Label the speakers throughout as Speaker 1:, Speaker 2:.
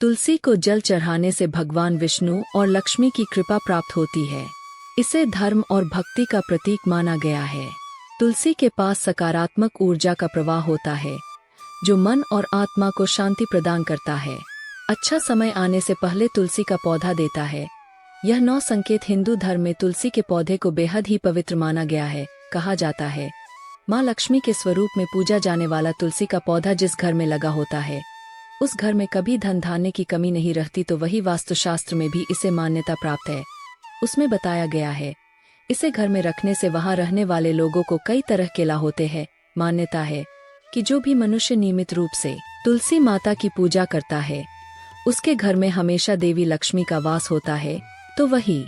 Speaker 1: तुलसी को जल चढ़ाने से भगवान विष्णु और लक्ष्मी की कृपा प्राप्त होती है। इसे धर्म और भक्ति का प्रतीक माना गया है। तुलसी के पास सकारात्मक ऊर्जा का प्रवाह होता है, जो मन और आत्मा को शांति प्रदान करता है। अच्छा समय आने से पहले तुलसी का पौधा देता है। यह 9 संकेत हिंदू धर्म में तुलसी के पौधे को बेहद ही पवित्र माना गया है। कहा जाता है, माँ लक्ष्मी के स्वरूप में पूजा जाने वाला तुलसी का पौधा जिस घर में लगा होता है, उस घर में कभी धन धान्य की कमी नहीं रहती। तो वही वास्तुशास्त्र में भी इसे मान्यता प्राप्त है। उसमें बताया गया है, इसे घर में रखने से वहां रहने वाले लोगों को कई तरह के लाभ होते हैं। मान्यता है कि जो भी मनुष्य नियमित रूप से तुलसी माता की पूजा करता है, उसके घर में हमेशा देवी लक्ष्मी का वास होता है। तो वही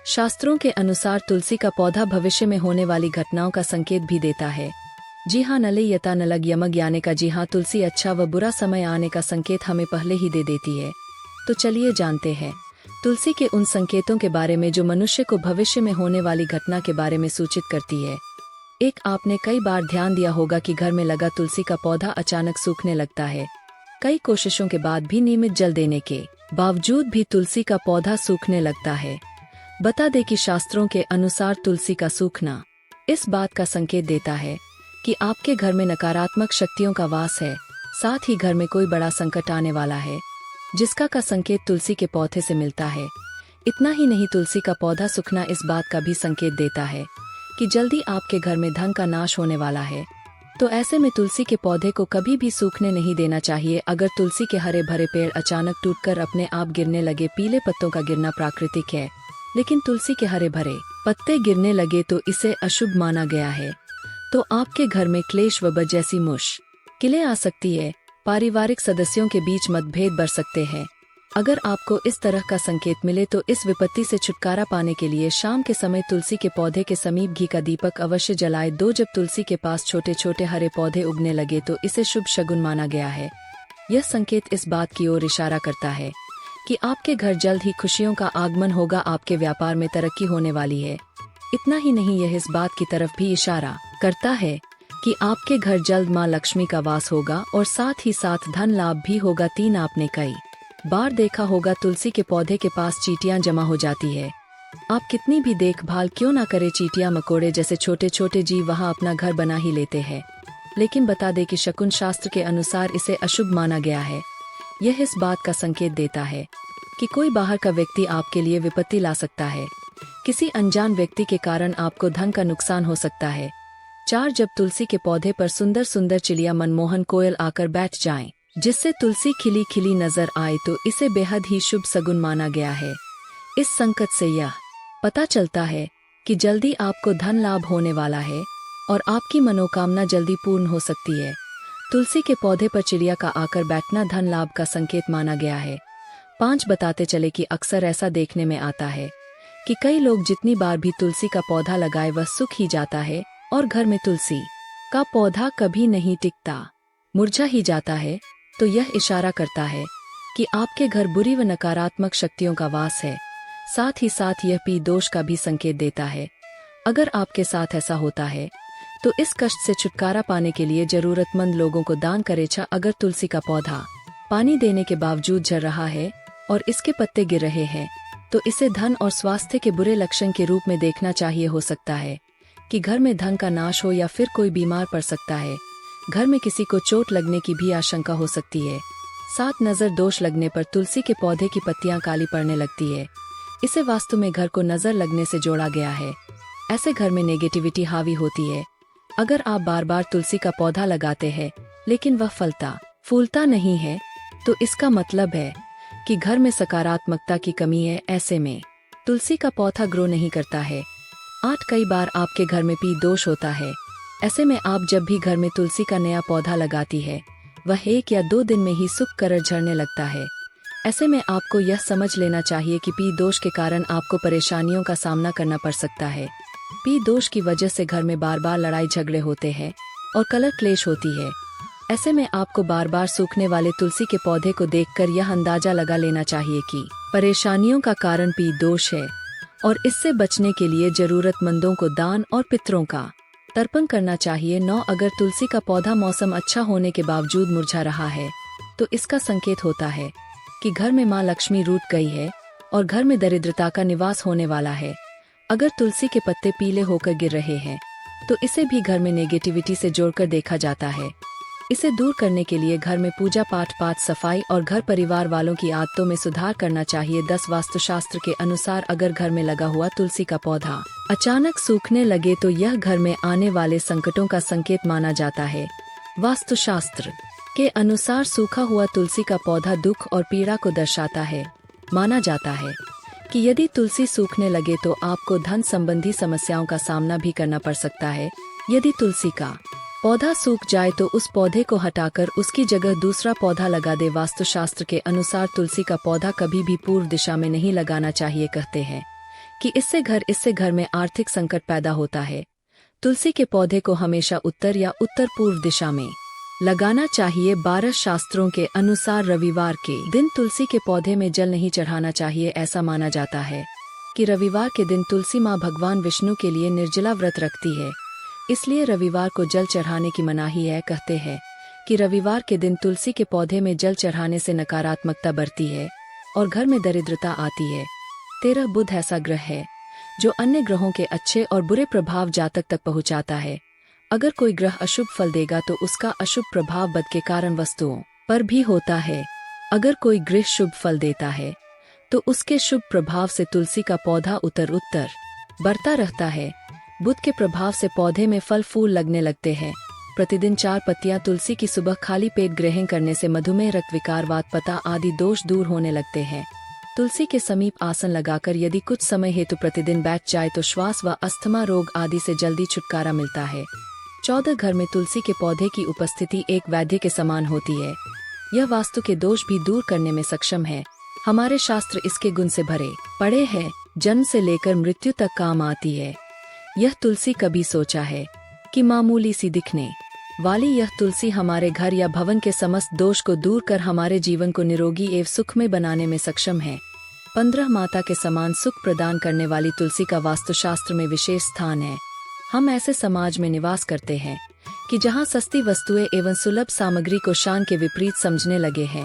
Speaker 1: शास्त्रों के अनुसार तुलसी का पौधा भविष्य में होने वाली घटनाओं का संकेत भी देता है। जी हाँ, नले यता नलग यमग याने का जी हाँ, तुलसी अच्छा व बुरा समय आने का संकेत हमें पहले ही दे देती है। तो चलिए जानते हैं तुलसी के उन संकेतों के बारे में जो मनुष्य को भविष्य में होने वाली घटना के बारे में सूचित करती है। एक, आपने कई बार ध्यान दिया होगा कि घर में लगा तुलसी का पौधा अचानक सूखने लगता है। कई कोशिशों के बाद भी नियमित जल देने के बावजूद भी तुलसी का पौधा सूखने लगता है। बता दें कि शास्त्रों के अनुसार तुलसी का सूखना इस बात का संकेत देता है कि आपके घर में नकारात्मक शक्तियों का वास है, साथ ही घर में कोई बड़ा संकट आने वाला है, जिसका का संकेत तुलसी के पौधे से मिलता है। इतना ही नहीं, तुलसी का पौधा सूखना इस बात का भी संकेत देता है कि जल्दी आपके घर में धन का नाश होने वाला है। तो ऐसे में तुलसी के पौधे को कभी भी सूखने नहीं देना चाहिए। अगर तुलसी के हरे भरे पेड़ अचानक टूटकर अपने आप गिरने लगे, पीले पत्तों का गिरना प्राकृतिक है, लेकिन तुलसी के हरे भरे पत्ते गिरने लगे तो इसे अशुभ माना गया है। तो आपके घर में क्लेश व जैसी मुश्किलें आ सकती है। पारिवारिक सदस्यों के बीच मतभेद बढ़ सकते हैं। अगर आपको इस तरह का संकेत मिले तो इस विपत्ति से छुटकारा पाने के लिए शाम के समय तुलसी के पौधे के समीप घी का दीपक अवश्य जलाए। 2, जब तुलसी के पास छोटे छोटे हरे पौधे उगने लगे तो इसे शुभ शगुन माना गया है। यह संकेत इस बात की ओर इशारा करता है कि आपके घर जल्द ही खुशियों का आगमन होगा, आपके व्यापार में तरक्की होने वाली है। इतना ही नहीं, यह इस बात की तरफ भी इशारा करता है कि आपके घर जल्द माँ लक्ष्मी का वास होगा और साथ ही साथ धन लाभ भी होगा। 3, आपने कई बार देखा होगा तुलसी के पौधे के पास चींटियां जमा हो जाती है। आप कितनी भी देखभाल क्यों ना करें, चींटियां मकोड़े जैसे छोटे छोटे जीव वहां अपना घर बना ही लेते हैं। लेकिन बता दें कि शकुन शास्त्र के अनुसार इसे अशुभ माना गया है। यह इस बात का संकेत देता है कि कोई बाहर का व्यक्ति आपके लिए विपत्ति ला सकता है। किसी अनजान व्यक्ति के कारण आपको धन का नुकसान हो सकता है। 4, जब तुलसी के पौधे पर सुंदर सुंदर चिड़िया मनमोहन कोयल आकर बैठ जाएं, जिससे तुलसी खिली खिली नजर आए, तो इसे बेहद ही शुभ सगुन माना गया है। इस संकट से यह पता चलता है कि जल्दी आपको धन लाभ होने वाला है और आपकी मनोकामना जल्दी पूर्ण हो सकती है। तुलसी के पौधे पर चिड़िया का आकर बैठना धन लाभ का संकेत माना गया है। 5, बताते चले कि अक्सर ऐसा देखने में आता है कि कई लोग जितनी बार भी तुलसी का पौधा लगाए वह सूख ही जाता है और घर में तुलसी का पौधा कभी नहीं टिकता, मुरझा ही जाता है। तो यह इशारा करता है कि आपके घर बुरी व नकारात्मक शक्तियों का वास है। साथ ही साथ यह पी दोष का भी संकेत देता है। अगर आपके साथ ऐसा होता है तो इस कष्ट से छुटकारा पाने के लिए जरूरतमंद लोगों को दान करें। अगर तुलसी का पौधा पानी देने के बावजूद झड़ रहा है और इसके पत्ते गिर रहे हैं, तो इसे धन और स्वास्थ्य के बुरे लक्षण के रूप में देखना चाहिए। हो सकता है कि घर में धन का नाश हो या फिर कोई बीमार पड़ सकता है। घर में किसी को चोट लगने की भी आशंका हो सकती है। 7, नजर दोष लगने पर तुलसी के पौधे की पत्तियां काली पड़ने लगती है। इसे वास्तु में घर को नजर लगने से जोड़ा गया है। ऐसे घर में नेगेटिविटी हावी होती है। अगर आप बार बार तुलसी का पौधा लगाते हैं लेकिन वह फलता फूलता नहीं है, तो इसका मतलब है कि घर में सकारात्मकता की कमी है। ऐसे में तुलसी का पौधा ग्रो नहीं करता है। 8, कई बार आपके घर में पी दोष होता है। ऐसे में आप जब भी घर में तुलसी का नया पौधा लगाती है, वह 1 या 2 दिन में ही सूख कर झड़ने लगता है। ऐसे में आपको यह समझ लेना चाहिए कि पी दोष के कारण आपको परेशानियों का सामना करना पड़ सकता है। पी दोष की वजह से घर में बार बार लड़ाई झगड़े होते हैं और कलह क्लेश होती है। ऐसे में आपको बार बार सूखने वाले तुलसी के पौधे को देखकर यह अंदाजा लगा लेना चाहिए कि परेशानियों का कारण पी दोष है और इससे बचने के लिए जरूरतमंदों को दान और पितरों का तर्पण करना चाहिए। 9, अगर तुलसी का पौधा मौसम अच्छा होने के बावजूद मुरझा रहा है, तो इसका संकेत होता है कि घर में माँ लक्ष्मी रूठ गई है और घर में दरिद्रता का निवास होने वाला है। अगर तुलसी के पत्ते पीले होकर गिर रहे हैं तो इसे भी घर में नेगेटिविटी से जोड़कर देखा जाता है। इसे दूर करने के लिए घर में पूजा पाठ सफाई और घर परिवार वालों की आदतों में सुधार करना चाहिए। 10 वास्तुशास्त्र के अनुसार अगर घर में लगा हुआ तुलसी का पौधा अचानक सूखने लगे तो यह घर में आने वाले संकटों का संकेत माना जाता है। वास्तुशास्त्र के अनुसार सूखा हुआ तुलसी का पौधा दुख और पीड़ा को दर्शाता है। माना जाता है कि यदि तुलसी सूखने लगे तो आपको धन संबंधी समस्याओं का सामना भी करना पड़ सकता है। यदि तुलसी का पौधा सूख जाए तो उस पौधे को हटाकर उसकी जगह दूसरा पौधा लगा दे। वास्तुशास्त्र के अनुसार तुलसी का पौधा कभी भी पूर्व दिशा में नहीं लगाना चाहिए। कहते हैं कि इससे घर में आर्थिक संकट पैदा होता है। तुलसी के पौधे को हमेशा उत्तर या उत्तर पूर्व दिशा में लगाना चाहिए। 12 शास्त्रों के अनुसार रविवार के दिन तुलसी के पौधे में जल नहीं चढ़ाना चाहिए। ऐसा माना जाता है कि रविवार के दिन तुलसी माँ भगवान विष्णु के लिए निर्जला व्रत रखती है, इसलिए रविवार को जल चढ़ाने की मनाही है। कहते हैं कि रविवार के दिन तुलसी के पौधे में जल चढ़ाने से नकारात्मकता बढ़ती है और घर में दरिद्रता आती है। 13 बुध ऐसा ग्रह है जो अन्य ग्रहों के अच्छे और बुरे प्रभाव जातक तक पहुंचाता है। अगर कोई ग्रह अशुभ फल देगा तो उसका अशुभ प्रभाव बद के कारण वस्तुओं पर भी होता है। अगर कोई ग्रह शुभ फल देता है तो उसके शुभ प्रभाव से तुलसी का पौधा उत्तर बढ़ता रहता है। बुध के प्रभाव से पौधे में फल फूल लगने लगते हैं। प्रतिदिन 4 पत्तियां तुलसी की सुबह खाली पेट ग्रहण करने से मधुमेह, रक्त विकार, वातपता आदि दोष दूर होने लगते हैं। तुलसी के समीप आसन लगाकर यदि कुछ समय हेतु प्रतिदिन बैठ जाए तो श्वास व अस्थमा रोग आदि से जल्दी छुटकारा मिलता है। 14 घर में तुलसी के पौधे की उपस्थिति एक वैद्य के समान होती है। यह वास्तु के दोष भी दूर करने में सक्षम है। हमारे शास्त्र इसके गुण से भरे पड़े हैं। जन्म से लेकर मृत्यु तक काम आती है। यह तुलसी कभी सोचा है कि मामूली सी दिखने वाली यह तुलसी हमारे घर या भवन के समस्त दोष को दूर कर हमारे जीवन को निरोगी एवं सुखमय बनाने में सक्षम है। 15 माता के समान सुख प्रदान करने वाली तुलसी का वास्तुशास्त्र में विशेष स्थान है। हम ऐसे समाज में निवास करते हैं कि जहां सस्ती वस्तुएं एवं सुलभ सामग्री को शान के विपरीत समझने लगे हैं।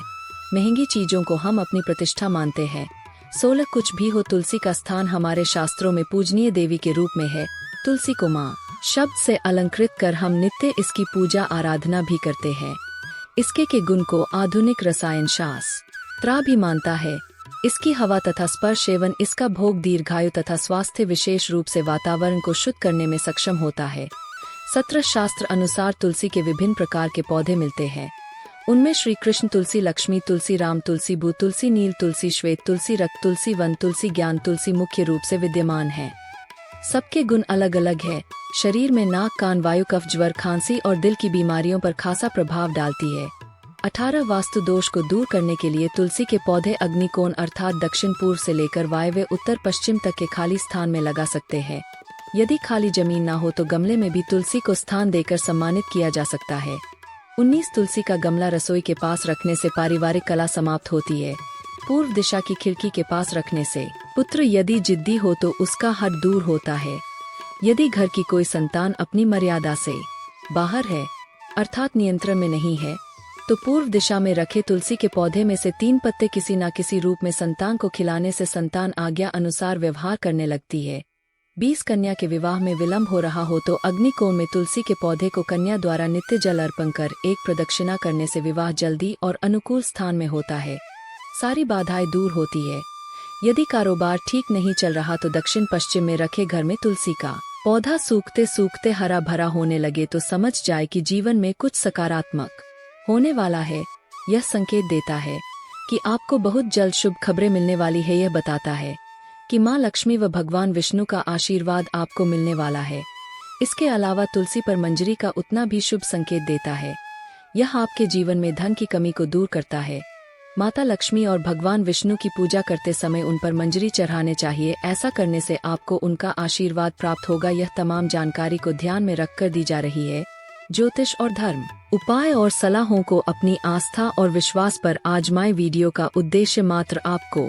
Speaker 1: महंगी चीजों को हम अपनी प्रतिष्ठा मानते हैं। 16 कुछ भी हो, तुलसी का स्थान हमारे शास्त्रों में पूजनीय देवी के रूप में है। तुलसी को माँ शब्द से अलंकृत कर हम नित्य इसकी पूजा आराधना भी करते हैं। इसके के गुण को आधुनिक रसायन शास्त्र भी मानता है। इसकी हवा तथा स्पर्श एवं इसका भोग दीर्घायु तथा स्वास्थ्य विशेष रूप से वातावरण को शुद्ध करने में सक्षम होता है। 17 शास्त्र अनुसार तुलसी के विभिन्न प्रकार के पौधे मिलते हैं। उनमें श्री कृष्ण तुलसी, लक्ष्मी तुलसी, राम तुलसी, भू तुलसी, नील तुलसी, श्वेत तुलसी, रक्त तुलसी, वन तुलसी, ज्ञान तुलसी मुख्य रूप से विद्यमान है। सबके गुण अलग अलग है। शरीर में नाक, कान, वायु, कफ, ज्वर, खांसी और दिल की बीमारियों पर खासा प्रभाव डालती है। 18 वास्तु दोष को दूर करने के लिए तुलसी के पौधे अग्निकोण अर्थात दक्षिण पूर्व से लेकर वायव्य उत्तर पश्चिम तक के खाली स्थान में लगा सकते हैं। यदि खाली जमीन ना हो तो गमले में भी तुलसी को स्थान देकर सम्मानित किया जा सकता है। 19 तुलसी का गमला रसोई के पास रखने से पारिवारिक कला समाप्त होती है। पूर्व दिशा की खिड़की के पास रखने से पुत्र यदि जिद्दी हो तो उसका हट दूर होता है। यदि घर की कोई संतान अपनी मर्यादा से बाहर है अर्थात नियंत्रण में नहीं है तो पूर्व दिशा में रखे तुलसी के पौधे में से 3 पत्ते किसी न किसी रूप में संतान को खिलाने से संतान आज्ञा अनुसार व्यवहार करने लगती है। 20 कन्या के विवाह में विलंब हो रहा हो तो अग्निकोण में तुलसी के पौधे को कन्या द्वारा नित्य जल अर्पण कर एक प्रदक्षिणा करने से विवाह जल्दी और अनुकूल स्थान में होता है। सारी बाधाएं दूर होती है। यदि कारोबार ठीक नहीं चल रहा तो दक्षिण पश्चिम में रखे घर में तुलसी का पौधा सूखते सूखते हरा भरा होने लगे तो समझ जाए कि जीवन में कुछ सकारात्मक होने वाला है। यह संकेत देता है कि आपको बहुत जल्द शुभ खबरें मिलने वाली है। यह बताता है कि माँ लक्ष्मी व भगवान विष्णु का आशीर्वाद आपको मिलने वाला है। इसके अलावा तुलसी पर मंजरी का उतना भी शुभ संकेत देता है। यह आपके जीवन में धन की कमी को दूर करता है। माता लक्ष्मी और भगवान विष्णु की पूजा करते समय उन पर मंजरी चढ़ाने चाहिए। ऐसा करने से आपको उनका आशीर्वाद प्राप्त होगा। यह तमाम जानकारी को ध्यान में रखकर दी जा रही है। ज्योतिष और धर्म उपाय और सलाहों को अपनी आस्था और विश्वास पर आजमाएं। वीडियो का उद्देश्य मात्र आपको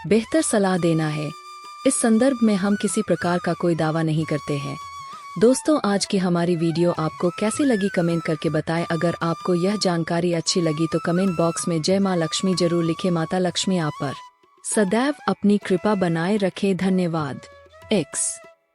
Speaker 1: बेहतर सलाह देना है। इस संदर्भ में हम किसी प्रकार का कोई दावा नहीं करते हैं। दोस्तों, आज की हमारी वीडियो आपको कैसी लगी कमेंट करके बताएं। अगर आपको यह जानकारी अच्छी लगी तो कमेंट बॉक्स में जय मां लक्ष्मी जरूर लिखें। माता लक्ष्मी आप पर सदैव अपनी कृपा बनाए रखें। धन्यवाद। X